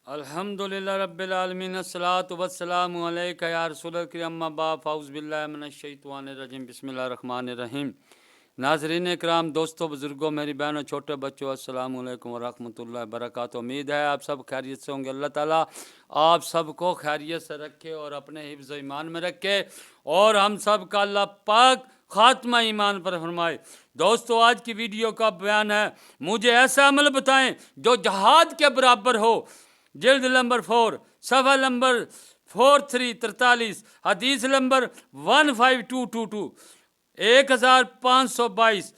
अल्हम्दुलिल्लाह रब्बिल आलमीन अस्सलातु वस्सलामु अलैका या रसूलल करीम अम्मा बाद फ़ाउज़ बिल्लाहि मिनश शैतानिर रजीम बिस्मिल्लाहिर रहमानिर रहीम। नाज़रीन इकराम, दोस्तों, बुज़ुर्गों, मेरी बहनों, छोटे बच्चों, अस्सलामु अलैकुम व रहमतुल्लाहि व बरकातुहू। उम्मीद है आप सब खैरियत से होंगे। अल्लाह ताला आप सबको खैरियत से रखे और अपने हिफ्ज़ ईमान में रखे और हम सब का अल्लाह पाक खात्मा ईमान पर फरमाए। दोस्तों, आज की वीडियो का बयान है, मुझे ऐसा अमल बताएं जो जहाद के बराबर हो। जिल्द नंबर 4, सफ़ा नंबर 4343, हदीस नंबर 15222, 1522।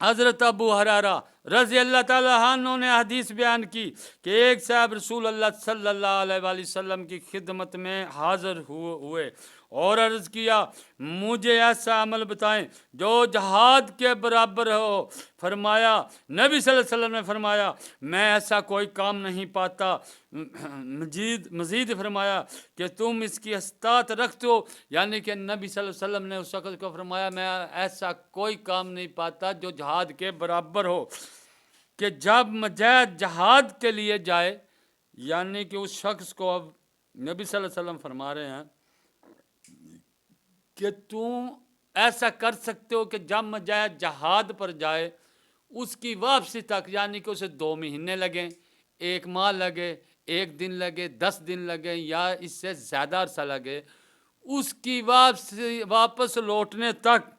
हज़रत अबू हुरैरा रज़ी अल्लाह ताला अन्हु ने हदीस बयान की कि एक साहब रसूल अल्लाह सल्लल्लाहु अलैहि वसल्लम की खिदमत में हाज़िर हुए और अर्ज़ किया, मुझे ऐसा अमल बताएं जो जहाद के बराबर हो। फरमाया, नबी सल्लल्लाहु अलैहि वसल्लम ने फरमाया, मैं ऐसा कोई काम नहीं पाता। मजीद फरमाया कि तुम इसकी इस्तात रखते हो, यानी कि नबी सल्लल्लाहु अलैहि वसल्लम ने उस शख्स को फरमाया, मैं ऐसा कोई काम नहीं पाता जो जहाद के बराबर हो कि जब मुजाहिद जहाद के लिए जाए, यानी कि उस शख्स को अब नबी सल्लल्लाहु अलैहि वसल्लम फरमा रहे हैं कि तुम ऐसा कर सकते हो कि जब मुजाहिद जहाद पर जाए उसकी वापसी तक, यानी कि उसे 2 महीने लगें, 1 माह लगे, 1 दिन लगे, 10 दिन लगे या इससे ज़्यादा अरसा लगे, उसकी वापस लौटने तक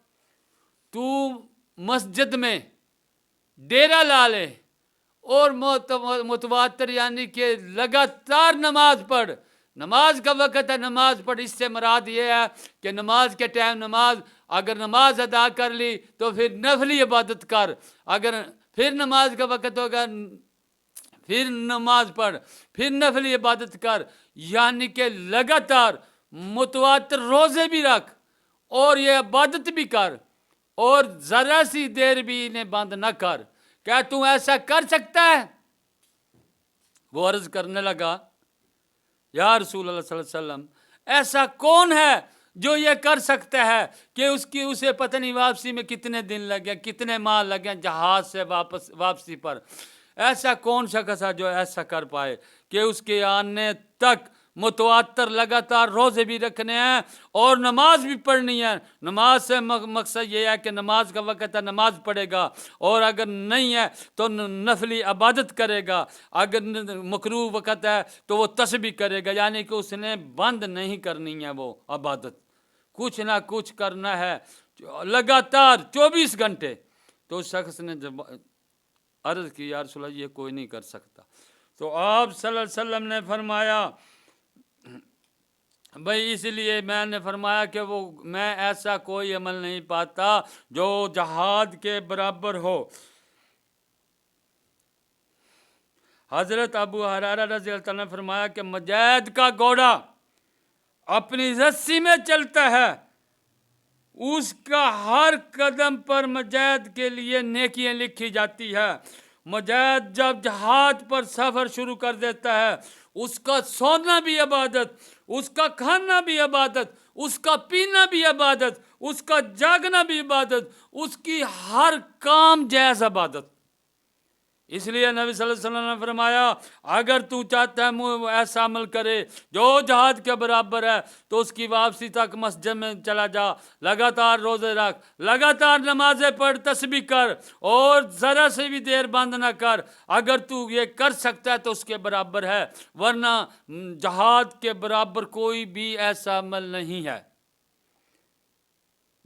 तू मस्जिद में डेरा ला ले और मुतवातर यानी कि लगातार नमाज पढ़। नमाज का वक़्त है, नमाज पढ़। इससे मुराद ये है कि नमाज के टाइम नमाज, अगर नमाज अदा कर ली तो फिर नफली इबादत कर, अगर फिर नमाज का वक़्त होगा फिर नमाज पढ़, फिर नफली इबादत कर, यानी कि लगातार मुतवातर रोज़े भी रख और ये इबादत भी कर और ज़रा सी देर भी इन्हें बंद न कर। क्या तू ऐसा कर सकता है? वो अर्ज़ करने लगा, या रसूल अल्लाह सल्लल्लाहु अलैहि वसल्लम, ऐसा कौन है जो ये कर सकता है कि उसे पता नहीं वापसी में कितने दिन लगे, कितने माह लगे जहाज से वापसी पर। ऐसा कौन शख्स है जो ऐसा कर पाए कि उसके आने तक मुतवातर लगातार रोज़े भी रखने हैं और नमाज भी पढ़नी है। नमाज से मकसद ये है कि नमाज का वक़्त है, नमाज पढ़ेगा, और अगर नहीं है तो नफली इबादत करेगा, अगर मकरूह वक़्त है तो वो तस्बीह करेगा, यानी कि उसने बंद नहीं करनी है वो इबादत, कुछ ना कुछ करना है लगातार 24 घंटे। तो उस शख्स ने जब अर्ज़ की, या रसूल अल्लाह, ये कोई नहीं कर सकता। तो आप सल्लल्लाहु अलैहि वसल्लम ने फरमाया, भाई इसलिए मैंने फरमाया कि वो मैं ऐसा कोई अमल नहीं पाता जो जहाद के बराबर हो। हज़रत अबू हुरैरा रज़ी अल्लाह ने फरमाया कि मुजाहिद का घोड़ा अपनी रस्सी में चलता है, उसका हर कदम पर मुजाहिद के लिए नेकियां लिखी जाती है। मुजाहिद जब जहाद पर सफ़र शुरू कर देता है, उसका सोना भी इबादत, उसका खाना भी इबादत, उसका पीना भी इबादत, उसका जागना भी इबादत, उसकी हर काम जायज़ इबादत। इसलिए नबी सल्लल्लाहु अलैहि वसल्लम ने फरमाया, अगर तू चाहता है ऐसा अमल करे जो जहाद के बराबर है तो उसकी वापसी तक मस्जिद में चला जा, लगातार रोज़े रख, लगातार नमाज़ें पढ़, तस्बीह कर और ज़रा से भी देर बंद ना कर। अगर तू ये कर सकता है तो उसके बराबर है, वरना जहाद के बराबर कोई भी ऐसा अमल नहीं है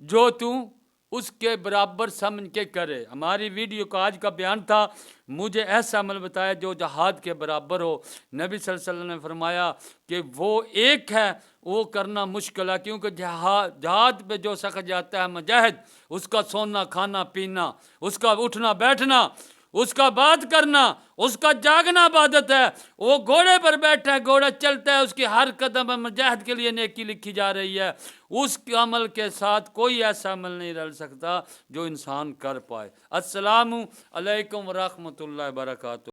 जो तू उसके बराबर समझ के करे। हमारी वीडियो का आज का बयान था, मुझे ऐसा अमल बताया जो जहाद के बराबर हो। नबी सल्लल्लाहु अलैहि वसल्लम ने फरमाया कि वो एक है, वो करना मुश्किल है, क्योंकि जहाद पे जो शख्स जाता है मुजाहिद, उसका सोना खाना पीना, उसका उठना बैठना, उसका बात करना, उसका जागना इबादत है। वो घोड़े पर बैठा है, घोड़ा चलता है, उसकी हर कदम में मुजाहिद के लिए नेकी लिखी जा रही है। उस अमल के साथ कोई ऐसा अमल नहीं रल सकता जो इंसान कर पाए। अस्सलामु अलैकुम व रहमतुल्लाहि व बरकातुहू।